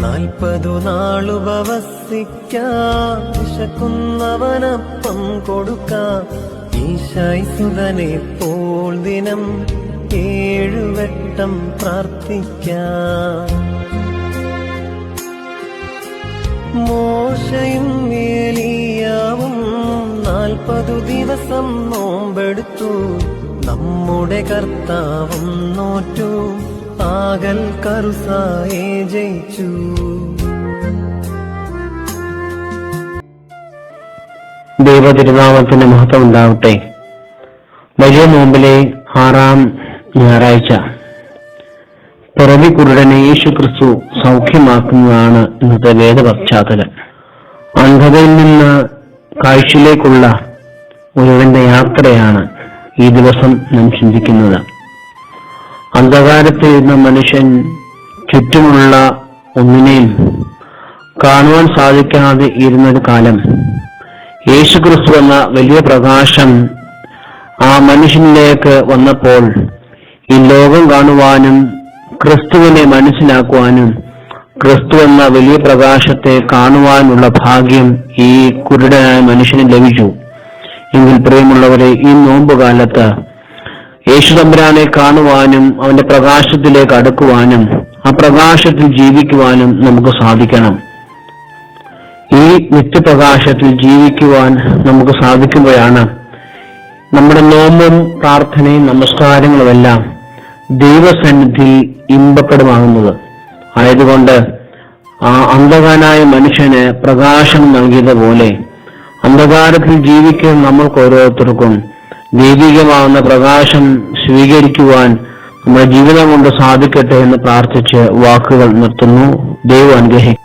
40 നാളുപവസിക്കാം, വിശക്കുന്നവനപ്പം കൊടുക്കാം. ഈശായിസുതനെ പോൽ ദിനം 7 വട്ടം പ്രാർത്ഥിക്കാം. മോശയും ഏലിയാവും 40 ദിവസം നോമ്പെടുത്തു. നമ്മുടെ കർത്താവും നോറ്റു, ആകൽ കറുസായെ ജയിച്ചു. ദൈവതിരുനാമത്തിന് മഹത്വം ഉണ്ടാവട്ടെ. വലിയ നോമ്പിലെ 6ാം ഞായറാഴ്ച പിറവി കുരുടനെ യേശുക്രിസ്തു സൗഖ്യമാക്കുന്നതാണ് ഇന്നത്തെ വേദ പശ്ചാത്തലം. അന്ധതയിൽ നിന്ന് കാഴ്ചയിലേക്കുള്ള ഒരുവന്റെ യാത്രയാണ് ഈ ദിവസം നാം ചിന്തിക്കുന്നത്. അന്ധകാരത്തിൽ ഇരുന്ന മനുഷ്യൻ ചുറ്റുമുള്ള ഒന്നിനെയും കാണുവാൻ സാധിക്കാതെ ഇരുന്നൊരു കാലം യേശുക്രിസ്തു എന്ന വലിയ പ്രകാശം ആ മനുഷ്യനിലേക്ക് വന്നപ്പോൾ ഈ ലോകം കാണുവാനും ക്രിസ്തുവിനെ മനസ്സിലാക്കുവാനും ക്രിസ്തു എന്ന വലിയ പ്രകാശത്തെ കാണുവാനുള്ള ഭാഗ്യം ഈ കുരുടനായ മനുഷ്യന് ലഭിച്ചു. എങ്കിൽ പ്രിയമുള്ളവരെ, ഈ നോമ്പുകാലത്ത് യേശുതമ്പുരാനെ കാണുവാനും അവന്റെ പ്രകാശത്തിലേക്ക് അടുക്കുവാനും ആ പ്രകാശത്തിൽ ജീവിക്കുവാനും നമുക്ക് സാധിക്കണം. ഈ നിത്യപ്രകാശത്തിൽ ജീവിക്കുവാൻ നമുക്ക് സാധിക്കുമ്പോഴാണ് നമ്മുടെ നോമ്പും പ്രാർത്ഥനയും നമസ്കാരങ്ങളുമെല്ലാം ദൈവസന്നിധി ഇമ്പപ്പെടുമാകുന്നത്. ആയതുകൊണ്ട് ആ അന്ധകാരനായ മനുഷ്യന് പ്രകാശം നൽകിയതുപോലെ അന്ധകാരത്തിൽ ജീവിക്കുന്ന നമ്മൾക്ക് ഓരോരുത്തർക്കും ദൈവികമാകുന്ന പ്രകാശം സ്വീകരിക്കുവാൻ നമ്മുടെ ജീവിതം കൊണ്ട് സാധിക്കട്ടെ എന്ന് പ്രാർത്ഥിച്ച് വാക്കുകൾ നിർത്തുന്നു. ദൈവം അനുഗ്രഹിക്കും.